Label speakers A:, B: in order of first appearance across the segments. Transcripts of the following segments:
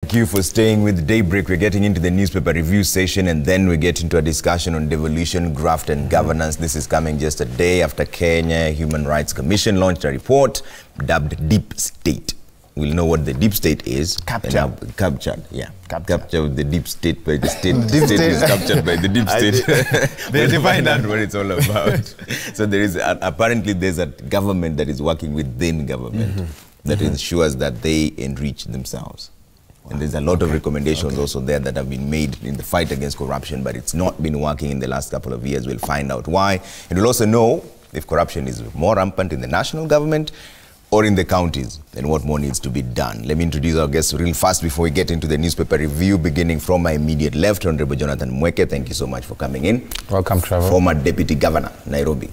A: Thank you for staying with Daybreak. We're getting into the newspaper review session, and then we get into a discussion on devolution, graft and governance. This is coming just a day after Kenya Human Rights Commission launched a report dubbed Deep State. We'll know what the deep state is.
B: Captured,
A: yeah.
B: Capture
A: of the deep state by the state. The state is captured by the deep state.
B: They define that
A: what it's all about. So there is, apparently there's a government that is working within government that ensures that they enrich themselves. Wow. And there's a lot of recommendations also there that have been made in the fight against corruption, but it's not been working in the last couple of years. We'll find out why. And we'll also know if corruption is more rampant in the national government or in the counties, and what more needs to be done. Let me introduce our guests real fast before we get into the newspaper review, beginning from my immediate left, Honorable Jonathan Mweke. Thank you so much for coming in.
C: Welcome, Trevor.
A: Former Deputy Governor, Nairobi.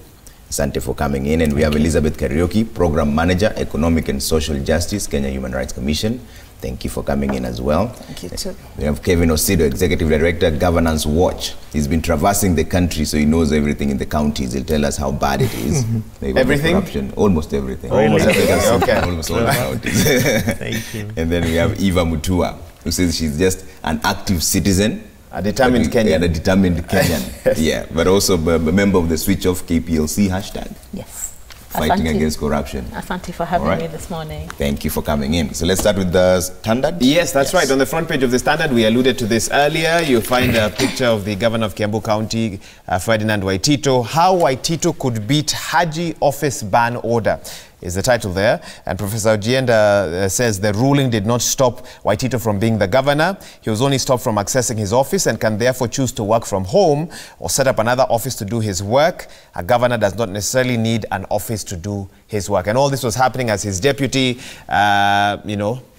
A: Asante for coming in. And we have Elizabeth Kariuki, Program Manager, Economic and Social Justice, Kenya Human Rights Commission. Thank you for coming in as well.
D: Thank you too.
A: We have Kevin Osido, Executive Director, Governance Watch. He's been traversing the country, so he knows everything in the counties. He'll tell us how bad it is.
B: Everything?
A: Corruption. Almost everything.
B: Almost everything. Okay.
A: Almost all the counties.
B: Thank you.
A: And then we have Eva Mutua, who says she's just an active citizen.
B: A determined Kenyan.
A: Yeah, a determined Kenyan. Yeah, but also a member of the Switch Off KPLC hashtag.
D: Yes.
A: Fighting against corruption.
D: Asante for having me this morning.
A: Thank you for coming in. So let's start with the Standard.
B: Yes, that's right. On the front page of the Standard, we alluded to this earlier. You'll find a picture of the governor of Kiambu County, Ferdinand Waititu. How Waititu could beat Haji office ban order is the title there. And Professor Ojienda says the ruling did not stop Waititu from being the governor. He was only stopped from accessing his office and can therefore choose to work from home or set up another office to do his work. A governor does not necessarily need an office to do his work. And all this was happening as his deputy,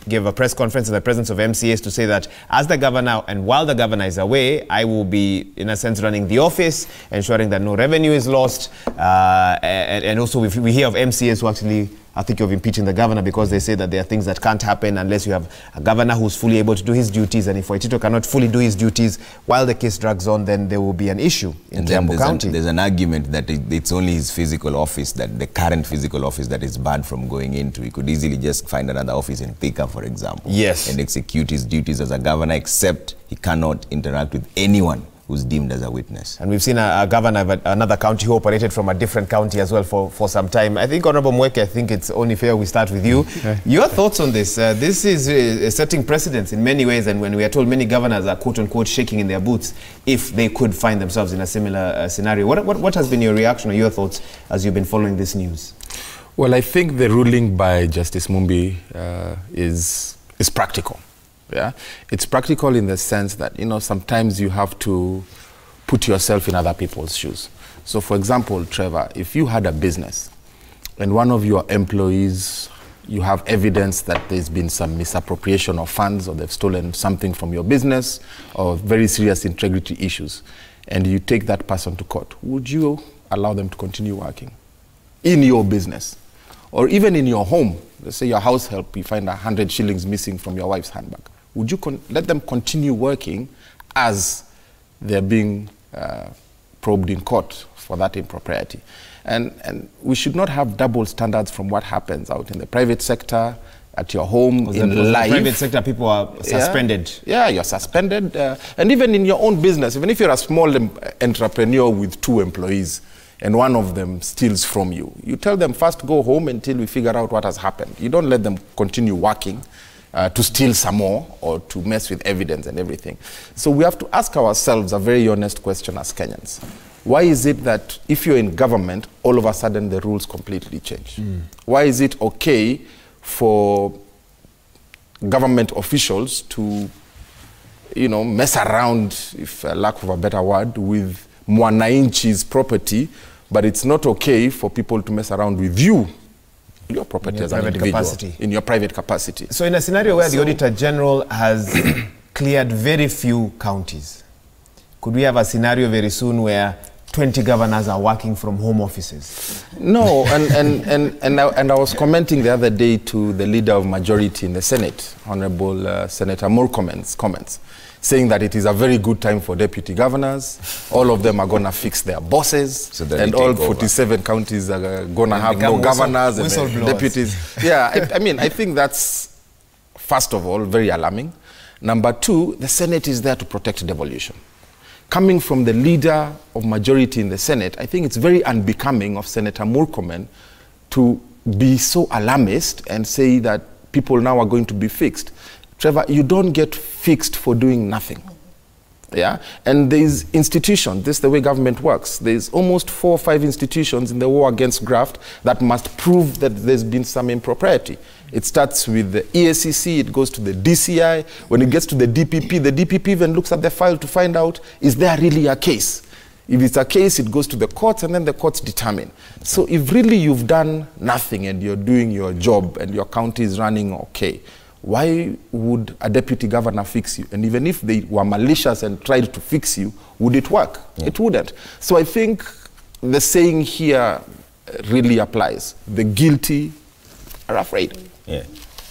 B: gave a press conference in the presence of MCAs to say that as the governor and while the governor is away, I will be, in a sense, running the office, ensuring that no revenue is lost. And also we hear of MCAs who actually are thinking of impeaching the governor because they say that there are things that can't happen unless you have a governor who's fully able to do his duties. And if Waititu cannot fully do his duties while the case drags on, then there will be an issue in Kiambu County.
A: There's an argument that it's only his physical office, that the current physical office, that is banned from going into. He could easily just find another office in Thika, for example.
B: Yes.
A: And execute his duties as a governor, except he cannot interact with anyone who's deemed as a witness.
B: And we've seen a governor of another county who operated from a different county as well for some time. I think, Honorable Mweke, I think it's only fair we start with you. Your thoughts on this? This is setting precedents in many ways, and when we are told many governors are quote-unquote shaking in their boots if they could find themselves in a similar scenario. What has been your reaction or your thoughts as you've been following this news?
C: Well, I think the ruling by Justice Mumbi is practical. Yeah, it's practical in the sense that, sometimes you have to put yourself in other people's shoes. So, for example, Trevor, if you had a business and one of your employees, you have evidence that there's been some misappropriation of funds or they've stolen something from your business or very serious integrity issues, and you take that person to court, would you allow them to continue working in your business? Or even in your home, let's say your house help, you find 100 shillings missing from your wife's handbag. Would you let them continue working as they're being probed in court for that impropriety? And we should not have double standards from what happens out in the private sector, at your home, in life.
B: In the private sector, people are suspended.
C: Yeah, you're suspended. And even in your own business, even if you're a small entrepreneur with 2 employees, and one of them steals from you, you tell them first go home until we figure out what has happened. You don't let them continue working to steal some more or to mess with evidence and everything. So we have to ask ourselves a very honest question as Kenyans. Why is it that if you're in government, all of a sudden the rules completely change? Why is it okay for government officials to, mess around, if lack of a better word, with Mwanainchi's property, but it's not okay for people to mess around with your property as an individual, in your private capacity.
B: So in a scenario where the Auditor General has cleared very few counties, could we have a scenario very soon where 20 governors are working from home offices?
C: No, and I was commenting the other day to the leader of majority in the Senate, Honorable Senator Moore comments, saying that it is a very good time for deputy governors. All of them are going to fix their bosses, so and all 47 counties are going to have no governors and deputies. Yeah, I mean, I think that's, first of all, very alarming. Number two, the Senate is there to protect devolution. Coming from the leader of majority in the Senate, I think it's very unbecoming of Senator Murkomen to be so alarmist and say that people now are going to be fixed. Trevor, you don't get fixed for doing nothing. Yeah, and there's institutions, this is the way government works. There's almost 4 or 5 institutions in the war against graft that must prove that there's been some impropriety. It starts with the EACC, it goes to the DCI. When it gets to the DPP even looks at the file to find out, is there really a case? If it's a case, it goes to the courts, and then the courts determine. So if really you've done nothing and you're doing your job and your county is running okay, why would a deputy governor fix you? And even if they were malicious and tried to fix you, would it work? Yeah. It wouldn't. So I think the saying here really applies. The guilty are afraid.
A: Yeah.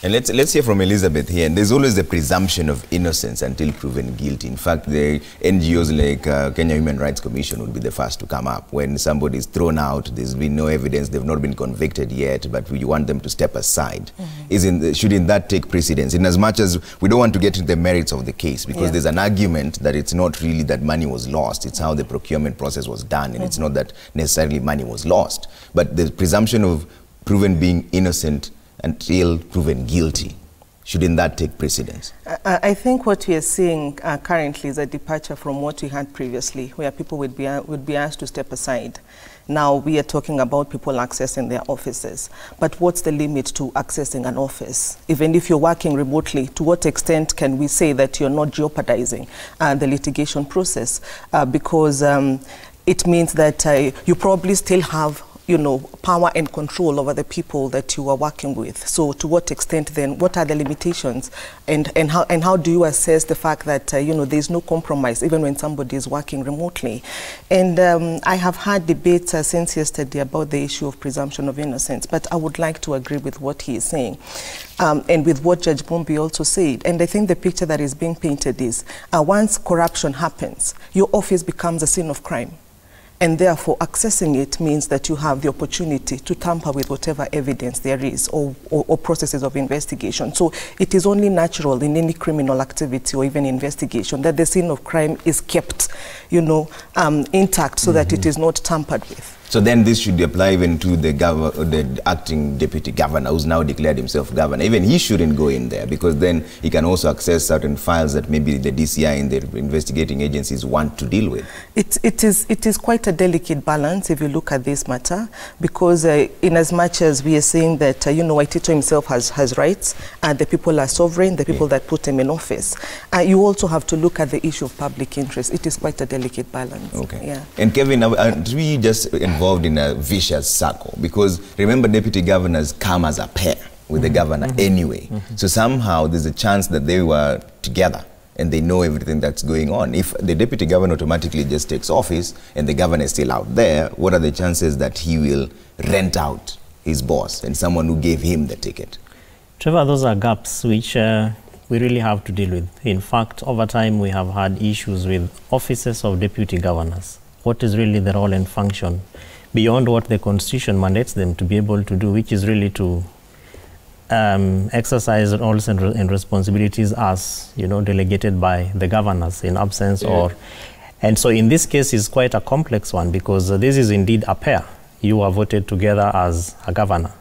A: And let's hear from Elizabeth here. And there's always the presumption of innocence until proven guilty. In fact, the NGOs like Kenya Human Rights Commission would be the first to come up. When somebody is thrown out, there's been no evidence, they've not been convicted yet, but we want them to step aside. Shouldn't that take precedence? In as much as we don't want to get into the merits of the case, because there's an argument that it's not really that money was lost, it's how the procurement process was done, and it's not that necessarily money was lost. But the presumption of proven being innocent until proven guilty, shouldn't that take precedence?
E: I think what we are seeing currently is a departure from what we had previously, where people would be asked to step aside. Now we are talking about people accessing their offices. But what's the limit to accessing an office? Even if you're working remotely, to what extent can we say that you're not jeopardizing the litigation process? Because it means that you probably still have power and control over the people that you are working with. So to what extent then, what are the limitations? And how do you assess the fact that, there's no compromise even when somebody is working remotely? And I have had debates since yesterday about the issue of presumption of innocence, but I would like to agree with what he is saying. And with what Judge Mumbi also said. And I think the picture that is being painted is, once corruption happens, your office becomes a scene of crime. And therefore, accessing it means that you have the opportunity to tamper with whatever evidence there is or processes of investigation. So it is only natural in any criminal activity or even investigation that the scene of crime is kept, intact so that it is not tampered with.
A: So then this should apply even to the acting deputy governor who's now declared himself governor. Even he shouldn't go in there, because then he can also access certain files that maybe the DCI and the investigating agencies want to deal with. It
E: is quite a delicate balance if you look at this matter, because in as much as we are saying that, Waititu himself has rights, and the people are sovereign, the people that put him in office, you also have to look at the issue of public interest. It is quite a delicate balance.
A: Okay.
E: Yeah.
A: And Kevin, do we just involved in a vicious circle? Because remember, deputy governors come as a pair with the governor anyway. So somehow there's a chance that they were together and they know everything that's going on. If the deputy governor automatically just takes office and the governor is still out there, what are the chances that he will rent out his boss and someone who gave him the ticket?
F: Trevor, those are gaps which we really have to deal with. In fact, over time we have had issues with offices of deputy governors. What is really the role and function beyond what the Constitution mandates them to be able to do, which is really to exercise roles and responsibilities as, delegated by the governors in absence and so in this case is quite a complex one, because this is indeed a pair. You are voted together as a governor,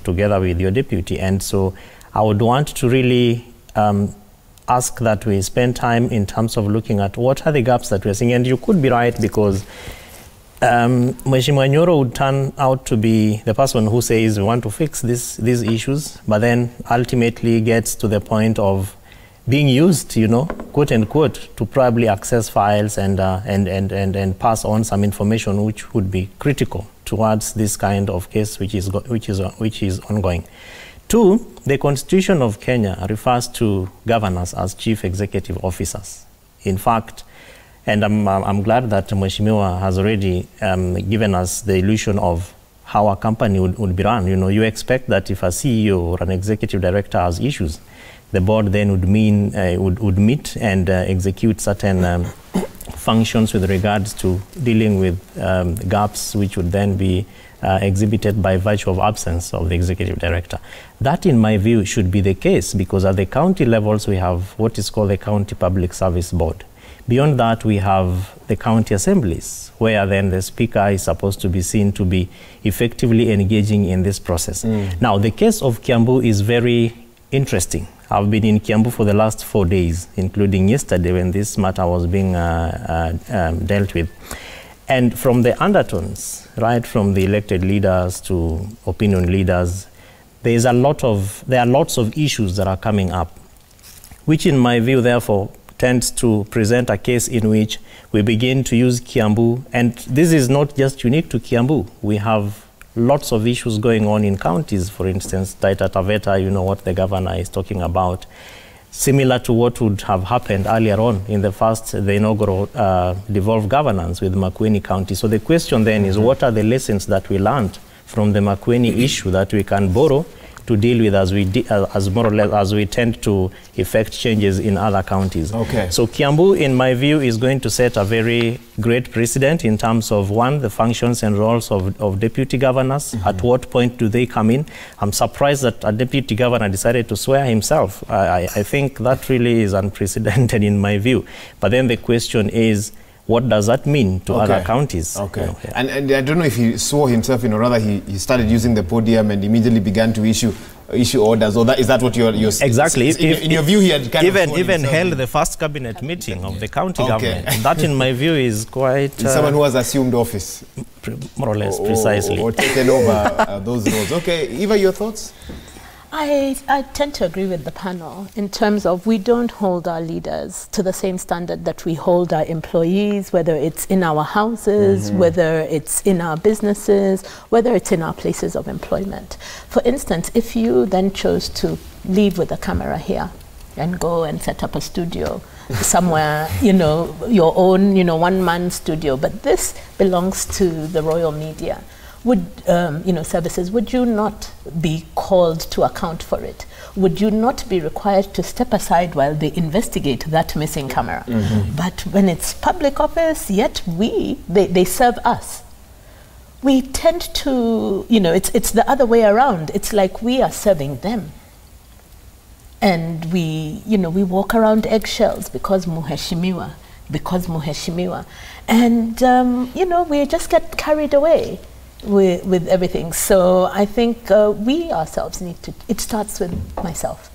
F: together with your deputy. And so I would want to really ask that we spend time in terms of looking at what are the gaps that we're seeing. And you could be right, because Mheshimiwa Nyoro would turn out to be the person who says we want to fix these issues, but then ultimately gets to the point of being used, quote unquote, to probably access files and pass on some information which would be critical towards this kind of case which is ongoing. 2, the Constitution of Kenya refers to governors as chief executive officers. In fact, and I'm glad that Mheshimiwa has already given us the illusion of how a company would be run. You expect that if a CEO or an executive director has issues, the board then would meet and execute certain functions with regards to dealing with gaps, which would then be exhibited by virtue of absence of the executive director. That, in my view, should be the case, because at the county levels we have what is called the County Public Service Board. Beyond that, we have the county assemblies, where then the speaker is supposed to be seen to be effectively engaging in this process. Now, the case of Kiambu is very interesting. I've been in Kiambu for the last 4 days, including yesterday when this matter was being dealt with. And from the undertones, right from the elected leaders to opinion leaders, there are lots of issues that are coming up, which in my view, therefore, tends to present a case in which we begin to use Kiambu. And this is not just unique to Kiambu. We have lots of issues going on in counties. For instance, Taita Taveta, you know what the governor is talking about, similar to what would have happened earlier on in the inaugural devolved governance with Makueni County. So the question then is, what are the lessons that we learned from the Makueni issue that we can borrow to deal with as more or less as we tend to effect changes in other counties?
B: Okay.
F: So Kiambu, in my view, is going to set a very great precedent in terms of, one, the functions and roles of deputy governors. At what point do they come in? I'm surprised that a deputy governor decided to swear himself. I think that really is unprecedented in my view. But then the question is, what does that mean to other counties?
B: Okay.
F: You know, yeah.
B: And I don't know if he swore himself in, or rather he started using the podium and immediately began to issue orders, or is that what you're
F: exactly?
B: In your view, he had kind of
F: even held the first cabinet meeting of the county government. That, in my view, is quite
B: someone who has assumed office,
F: more or less, precisely,
B: or taken over those roles. Okay, Eva, your thoughts?
D: I tend to agree with the panel in terms of we don't hold our leaders to the same standard that we hold our employees, whether it's in our houses, whether it's in our businesses, whether it's in our places of employment. For instance, if you then chose to leave with a camera here and go and set up a studio somewhere, your own, one-man studio, but this belongs to the royal media, would, services, would you not be called to account for it? Would you not be required to step aside while they investigate that missing camera? But when it's public office, yet they serve us. We tend to, it's the other way around. It's like we are serving them. And we walk around eggshells because muheshimiwa. And, we just get carried away with everything. So I think we ourselves need to, it starts with myself.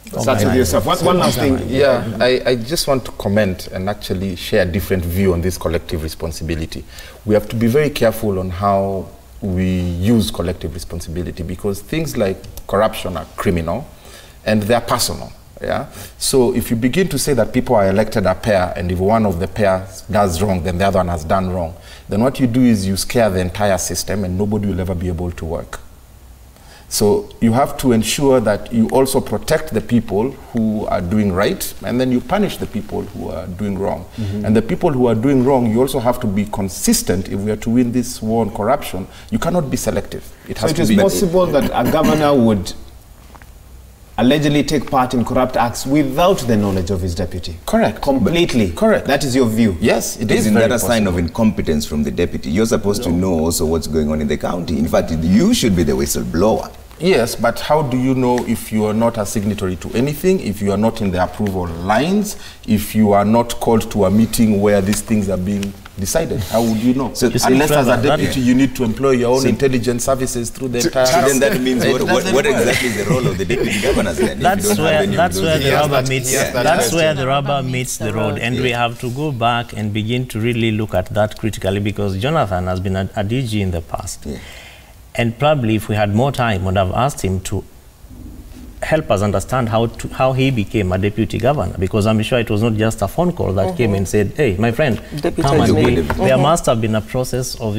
B: Starts with yourself. One last thing.
C: Yeah, I just want to comment and actually share a different view on this collective responsibility. We have to be very careful on how we use collective responsibility, because things like corruption are criminal and they're personal. Yeah. So if you begin to say that people are elected a pair, and if one of the pairs does wrong, then the other one has done wrong, then what you do is you scare the entire system and nobody will ever be able to work. So you have to ensure that you also protect the people who are doing right, and then you punish the people who are doing wrong. And the people who are doing wrong, you also have to be consistent. If we are to win this war on corruption, you cannot be selective.
B: So it is possible that a governor would allegedly take part in corrupt acts without the knowledge of his deputy.
A: Correct.
B: Completely.
A: Correct.
B: That is your view.
A: Yes, it is not a sign of incompetence from the deputy. You're supposed to know also what's going on in the county. In fact, you should be the whistleblower.
C: Yes, but how do you know if you are not a signatory to anything, if you are not in the approval lines, if you are not called to a meeting where these things are being decided? How would you know? So unless as a deputy you need to employ your own intelligence services through the entire...
A: Then that means what exactly is the role of the deputy governors then?
F: That's where the rubber meets the road, and we have to go back and begin to really look at that critically, because Jonathan has been a DG in the past. Yeah. And probably if we had more time, would have asked him to help us understand how he became a deputy governor, because I'm sure it was not just a phone call that came and said, hey, my friend, come and be. There must have been a process of,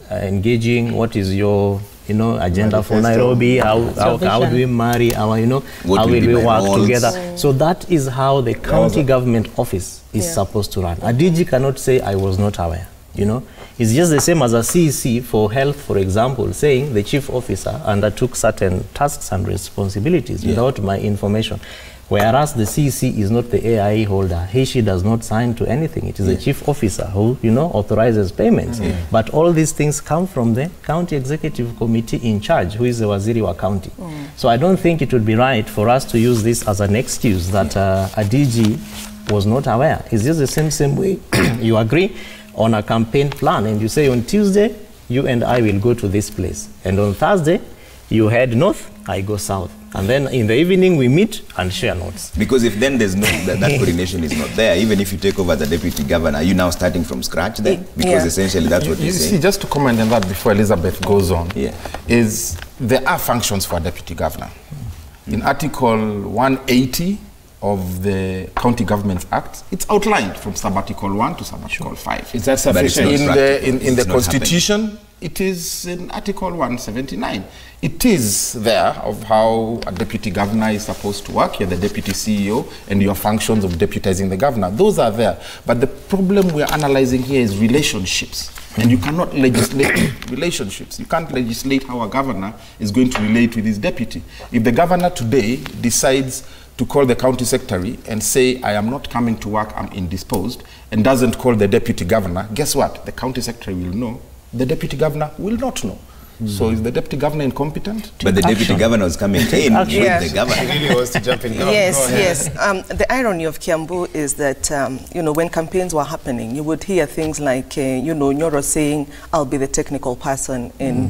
F: engaging what is your, agenda for Nairobi, how do we marry, how will we work together. So that is how the county government office is supposed to run. A DG cannot say, I was not aware, It's just the same as a CEC for health, for example, saying the chief officer undertook certain tasks and responsibilities without my information. Whereas the CC is not the AIE holder. She does not sign to anything. It is the chief officer who, authorizes payments. But all these things come from the county executive committee in charge, who is the Waziri wa County. So I don't think it would be right for us to use this as an excuse that a DG was not aware. It's just the same way you agree on a campaign plan and you say on Tuesday, you and I will go to this place. And on Thursday, you head north, I go south. And then in the evening, we meet and share notes. Because if then there's no, that coordination is not there, even if you take over the deputy governor, are you now starting from scratch then? Because essentially that's what you're saying.
C: See, just to comment on that before Elizabeth goes on, is there are functions for a deputy governor. In Article 180 of the County Governments Act, it's outlined from Sub-Article 1 to Sub-Article 5.
B: Is that sufficient?
C: In the Constitution, it is in Article 179. It is there of how a deputy governor is supposed to work. You're the deputy CEO and your functions of deputizing the governor. Those are there. But the problem we're analyzing here is relationships. And you cannot legislate relationships. You can't legislate how a governor is going to relate with his deputy. If the governor today decides to call the county secretary and say, I am not coming to work, I'm indisposed, and doesn't call the deputy governor, guess what? The county secretary will know. The deputy governor will not know. So is the deputy governor incompetent?
A: But the deputy governor was coming in with the governor.
B: He really wants to jump in.
E: Yes. The irony of Kiambu is that, when campaigns were happening, you would hear things like, Nyoro saying, I'll be the technical person, and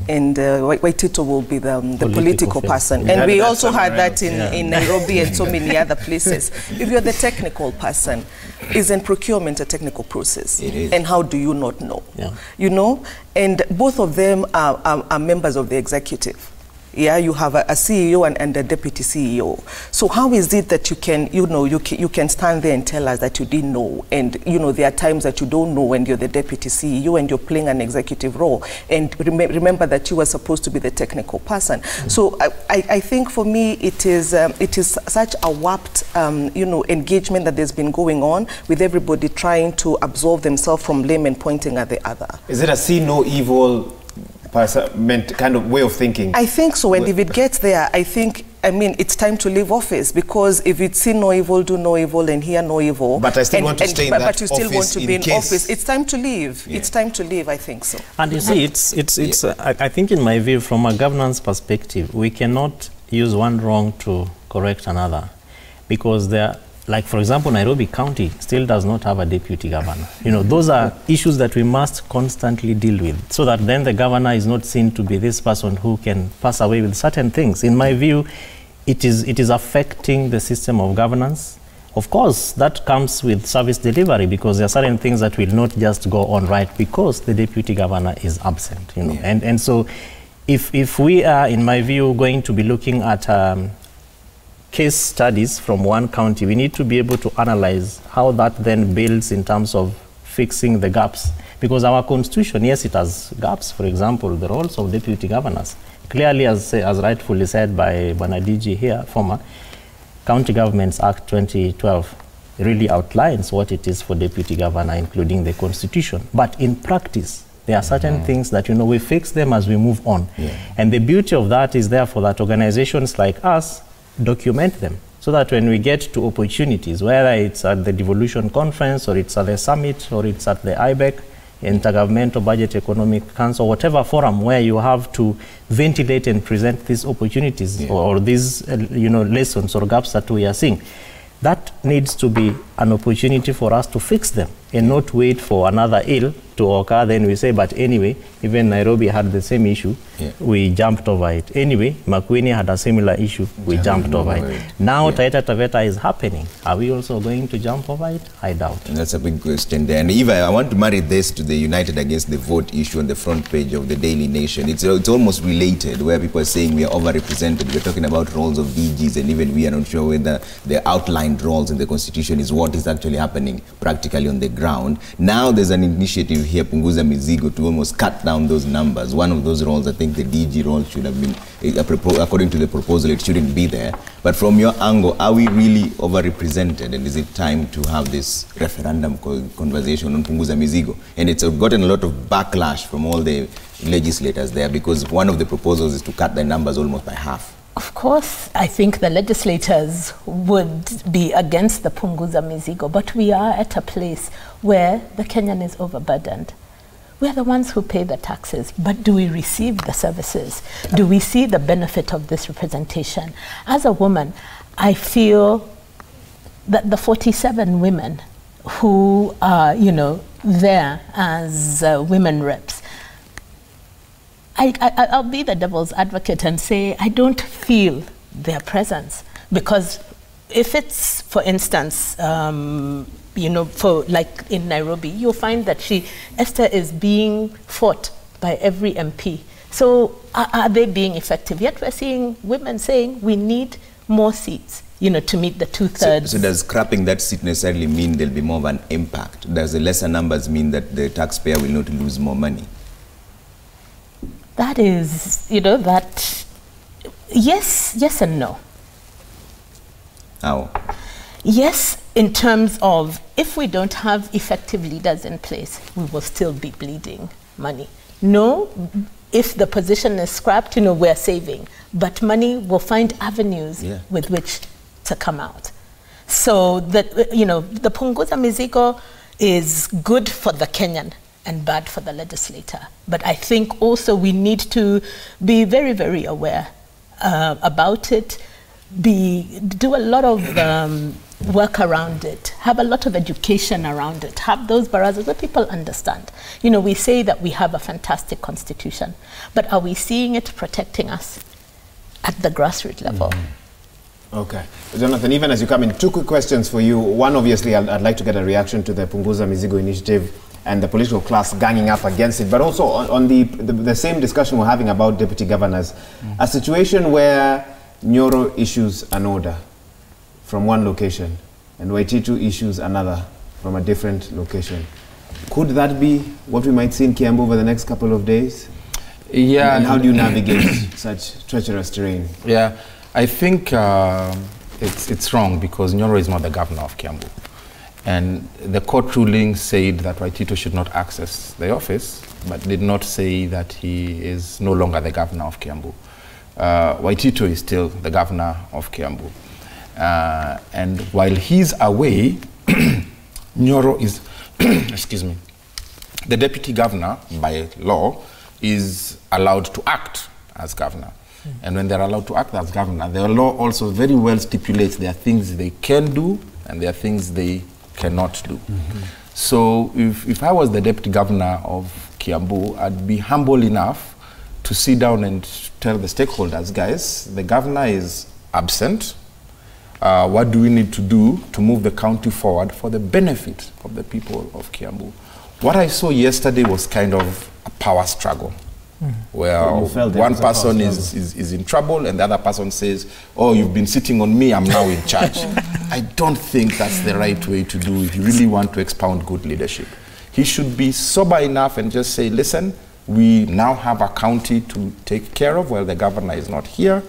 E: Waititu will be the political person. And we also had that in Nairobi and so many other places. If you're the technical person, isn't procurement a technical process?
A: It is.
E: And how do you not know? And both of them are members of the executive. You have a CEO and a deputy CEO. So how is it that you can stand there and tell us that you didn't know? And there are times that you don't know when you're the deputy CEO and you're playing an executive role. And remember that you were supposed to be the technical person. So I think for me it is such a warped engagement that there's been going on with everybody trying to absolve themselves from blame and pointing at the other.
B: Is it a see no evil kind of way of thinking?
E: I think so, and if it gets there, it's time to leave office, because if it's see no evil, do no evil, and hear no evil,
B: but I still want to stay in that
E: but you still want to be in office, it's time to leave.
A: Yeah.
E: It's time to leave, I think so.
F: And you see, I think in my view, from a governance perspective, we cannot use one wrong to correct another, because like for example, Nairobi County still does not have a deputy governor. Those are issues that we must constantly deal with, so that then the governor is not seen to be this person who can pass away with certain things. In my view, it is affecting the system of governance. Of course, that comes with service delivery, because there are certain things that will not just go on right because the deputy governor is absent. And so if we are, in my view, going to be looking at case studies from one county, we need to be able to analyze how that then builds in terms of fixing the gaps. Because our constitution, yes, it has gaps. For example, the roles of deputy governors. Clearly, as rightfully said by Bwana DG here, former County Governments Act 2012 really outlines what it is for deputy governor, including the constitution. But in practice, there are certain things that, we fix them as we move on. And the beauty of that is therefore that organizations like us document them, so that when we get to opportunities, whether it's at the Devolution Conference, or it's at the Summit, or it's at the IBEC, Intergovernmental Budget Economic Council, whatever forum where you have to ventilate and present these opportunities or these lessons or gaps that we are seeing, that needs to be an opportunity for us to fix them and not wait for another ill to occur. Then we say, but anyway, even Nairobi had the same issue, we jumped over it. Anyway, Makueni had a similar issue, we jumped over it. Now Taita Taveta is happening. Are we also going to jump over it? I doubt.
A: And that's a big question there. And Eva, I want to marry this to the United Against the Vote issue on the front page of the Daily Nation. It's almost related, where people are saying we are overrepresented. We're talking about roles of DGs, and even we are not sure whether the outlined roles in the Constitution is what is actually happening practically on the ground. Now there's an initiative here, Punguza Mizigo, to almost cut down those numbers. One of those roles, I think the DG role should have been, according to the proposal, it shouldn't be there. But from your angle, are we really overrepresented? And is it time to have this referendum conversation on Punguza Mizigo? And it's gotten a lot of backlash from all the legislators there, because one of the proposals is to cut the numbers almost by half.
D: Of course, I think the legislators would be against the punguza mizigo, but we are at a place where the Kenyan is overburdened. We are the ones who pay the taxes, but do we receive the services? Do we see the benefit of this representation? As a woman, I feel that the 47 women who are, there as women reps, I'll be the devil's advocate and say I don't feel their presence, because if it's, for instance, for like in Nairobi, you'll find that Esther is being fought by every MP. So are they being effective? Yet we're seeing women saying we need more seats, to meet the 2/3.
A: So does scrapping that seat necessarily mean there'll be more of an impact? Does the lesser numbers mean that the taxpayer will not lose more money?
D: That is, that, yes and no.
A: How?
D: Yes, in terms of if we don't have effective leaders in place, we will still be bleeding money. No, if the position is scrapped, we're saving, but money will find avenues with which to come out. So that, the punguza mizigo is good for the Kenyan and bad for the legislator. But I think also we need to be very, very aware about it, do a lot of work around it, have a lot of education around it, have those barazas where people understand. We say that we have a fantastic constitution, but are we seeing it protecting us at the grassroots level?
B: Okay. Jonathan, even as you come in, 2 quick questions for you. One, obviously, I'd like to get a reaction to the Punguza Mizigo initiative and the political class ganging up against it, but also on the same discussion we're having about deputy governors. A situation where Nyoro issues an order from one location and Waititu issues another from a different location. Could that be what we might see in Kiambu over the next couple of days?
C: Yeah.
B: And how do you navigate such treacherous terrain?
C: Yeah, I think it's wrong, because Nyoro is not the governor of Kiambu. And the court ruling said that Waititu should not access the office, but did not say that he is no longer the governor of Kiambu. Waititu is still the governor of Kiambu. And while he's away, Nyoro is, excuse me, the deputy governor by law is allowed to act as governor. And when they're allowed to act as governor, the law also very well stipulates there are things they can do and there are things they cannot do. So if I was the deputy governor of Kiambu, I'd be humble enough to sit down and tell the stakeholders, guys, the governor is absent. What do we need to do to move the county forward for the benefit of the people of Kiambu? What I saw yesterday was kind of a power struggle, where one person is in trouble and the other person says, oh, you've been sitting on me, I'm now in charge. I don't think that's the right way to do if you really want to expound good leadership. He should be sober enough and just say, listen, we now have a county to take care of while the governor is not here.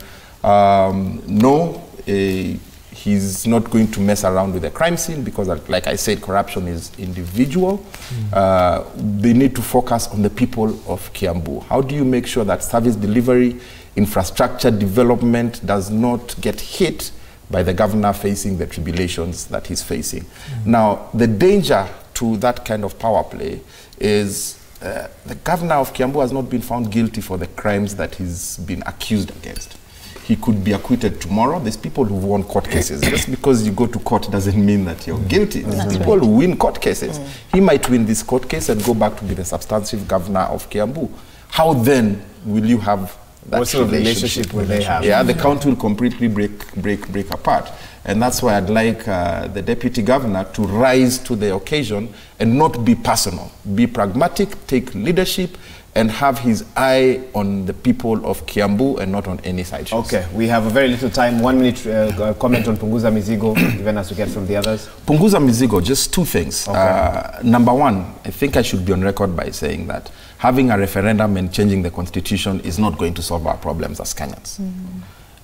C: He's not going to mess around with the crime scene, because, like I said, corruption is individual. They need to focus on the people of Kiambu. How do you make sure that service delivery, infrastructure development does not get hit by the governor facing the tribulations that he's facing? Now, the danger to that kind of power play is the governor of Kiambu has not been found guilty for the crimes that he's been accused against. He could be acquitted tomorrow. There's people who won court cases. Just because you go to court doesn't mean that you're guilty. There's people who win court cases. He might win this court case and go back to be the substantive governor of Kiambu. How then will you have that
B: what sort of relationship will they have?
C: Yeah, the county will completely break apart. And that's why I'd like the deputy governor to rise to the occasion and not be personal. Be pragmatic, take leadership, and have his eye on the people of Kiambu and not on any side shows.
B: Okay, we have a very little time. 1 minute comment on Punguza Mizigo, even as we get from the others.
C: Punguza Mizigo, just 2 things. Okay. Number 1, I think I should be on record by saying that having a referendum and changing the constitution is not going to solve our problems as Kenyans.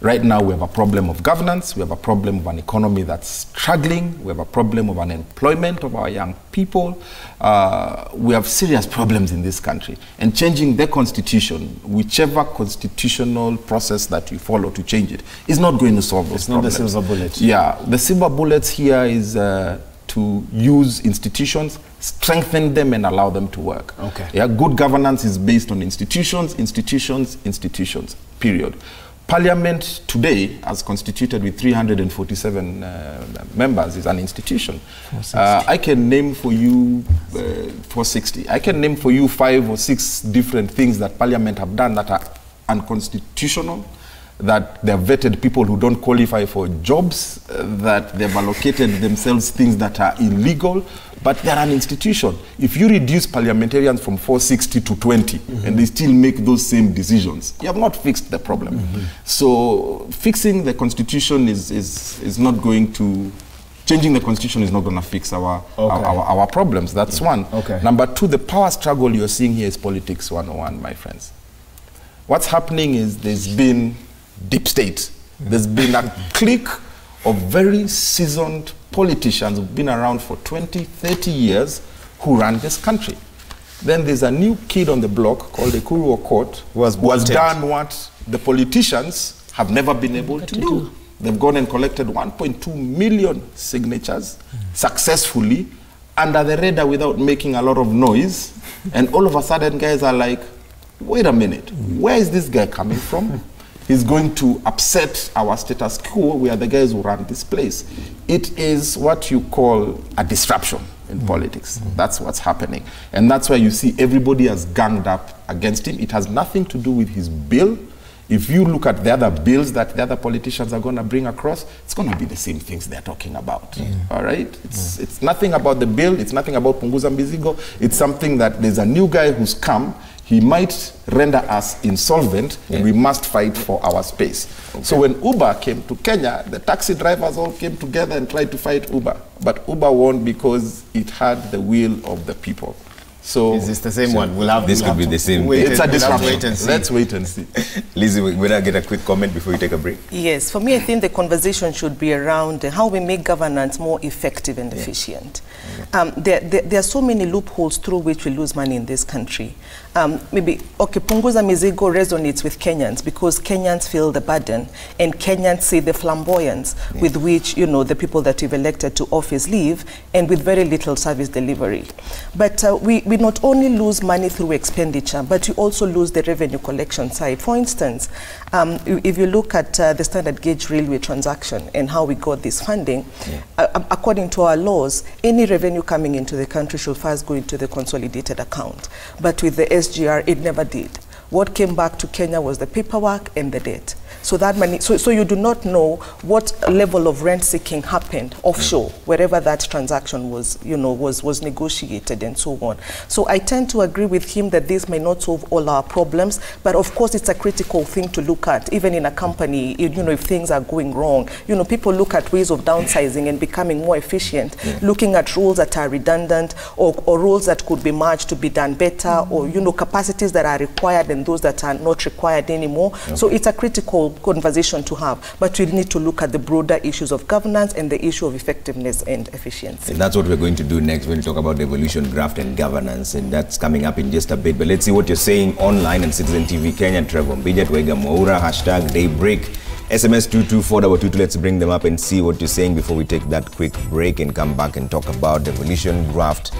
C: Right now, we have a problem of governance. We have a problem of an economy that's struggling. We have a problem of unemployment of our young people. We have serious problems in this country. And changing the constitution, whichever constitutional process that you follow to change it, is not going to solve those problems.
B: It's not the silver bullet.
C: Yeah, the silver bullets here is to use institutions, strengthen them, and allow them to work.
B: Okay.
C: Yeah, good governance is based on institutions, institutions, institutions, period. Parliament today, as constituted with 347 members, is an institution. I can name for you 460. I can name for you 5 or 6 different things that Parliament have done that are unconstitutional, that they have vetted people who don't qualify for jobs, that they've allocated themselves things that are illegal, but they're an institution. If you reduce parliamentarians from 460 to 20, and they still make those same decisions, you have not fixed the problem. So fixing the constitution is not going to, changing the constitution is not going to fix our problems. That's one. Number 2, the power struggle you're seeing here is politics 101, my friends. What's happening is there's been deep state. There's been a clique of very seasoned politicians who've been around for 20, 30 years who run this country. Then there's a new kid on the block called Ekuru Okot who has done what the politicians have never been able to do. They've gone and collected 1.2 million signatures successfully under the radar without making a lot of noise. And all of a sudden guys are like, wait a minute, where is this guy coming from? He's going to upset our status quo. We are the guys who run this place. It is what you call a disruption in politics. That's what's happening. And that's why you see everybody has ganged up against him. It has nothing to do with his bill. If you look at the other bills that the other politicians are going to bring across, it's going to be the same things they're talking about. All right? It's nothing about the bill. It's nothing about Punguza Mzigo. It's something that there's a new guy who's come. He might render us insolvent, and we must fight for our space. So when Uber came to Kenya, the taxi drivers all came together and tried to fight Uber. But Uber won because it had the will of the people. So
B: is this the same one?
A: This could be the same.
C: It's a disruption.
B: Let's wait and see.
A: Lizzie, we're going to get a quick comment before we take a break.
E: Yes, for me, I think the conversation should be around how we make governance more effective and efficient. There are so many loopholes through which we lose money in this country. Maybe, okay, Punguza Mzigo resonates with Kenyans because Kenyans feel the burden and Kenyans see the flamboyance with which, you know, the people that we've elected to office live and with very little service delivery. But we not only lose money through expenditure, but we also lose the revenue collection side. For instance, if you look at the standard gauge railway transaction and how we got this funding, according to our laws, any revenue coming into the country should first go into the consolidated account. But with the SGR, it never did. What came back to Kenya was the paperwork and the debt. So that money, so you do not know what level of rent seeking happened offshore, wherever that transaction was, you know, was negotiated and so on. So I tend to agree with him that this may not solve all our problems, but of course it's a critical thing to look at, even in a company, you know, if things are going wrong. You know, people look at ways of downsizing and becoming more efficient, looking at rules that are redundant or rules that could be merged to be done better, or, you know, capacities that are required and those that are not required anymore. So it's a critical conversation to have, but we need to look at the broader issues of governance and the issue of effectiveness and efficiency.
A: And that's what we're going to do next when we talk about devolution, graft and governance, and that's coming up in just a bit. But let's see what you're saying online on Citizen TV Kenya. Trevor Mbija, Twega Moura, hashtag Daybreak, SMS 22422. Let's bring them up and see what you're saying before we take that quick break and come back and talk about devolution, graft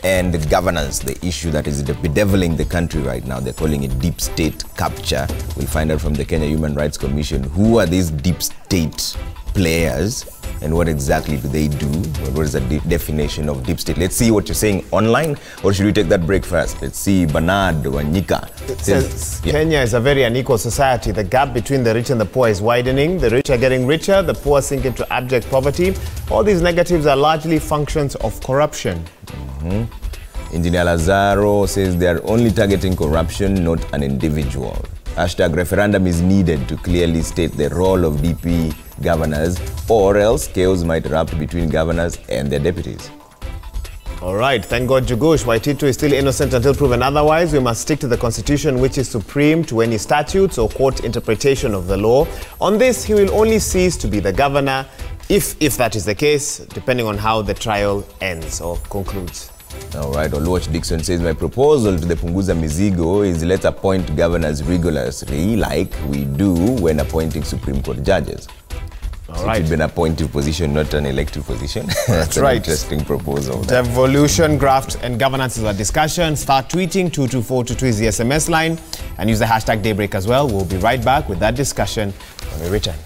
A: and the governance, the issue that is bedeviling the country right now. They're calling it deep state capture. We'll find out from the Kenya Human Rights Commission who are these deep state players and what exactly do they do? What is the definition of deep state? Let's see what you're saying online, or should we take that break first? Let's see. Bernard Wanyika
B: says Kenya is a very unequal society. The gap between the rich and the poor is widening. The rich are getting richer, the poor sink into abject poverty. All these negatives are largely functions of corruption.
A: Engineer Lazaro says they are only targeting corruption, not an individual. Hashtag referendum is needed to clearly state the role of DP governors, or else chaos might erupt between governors and their deputies.
B: All right, thank God, Jugush. Waititu is still innocent until proven otherwise. We must stick to the Constitution, which is supreme to any statutes or court interpretation of the law. On this, he will only cease to be the governor if that is the case, depending on how the trial ends or concludes.
A: All right, Oluoch Dixon says, my proposal to the Punguza Mizigo is let's appoint governors regularly like we do when appointing Supreme Court judges.
B: All right.
A: It should be an appointive position, not an elective position. That's
B: right.
A: An interesting proposal.
B: Devolution, graft, and governance is our discussion. Start tweeting, 22422 is the SMS line, and use the hashtag Daybreak as well. We'll be right back with that discussion when we return.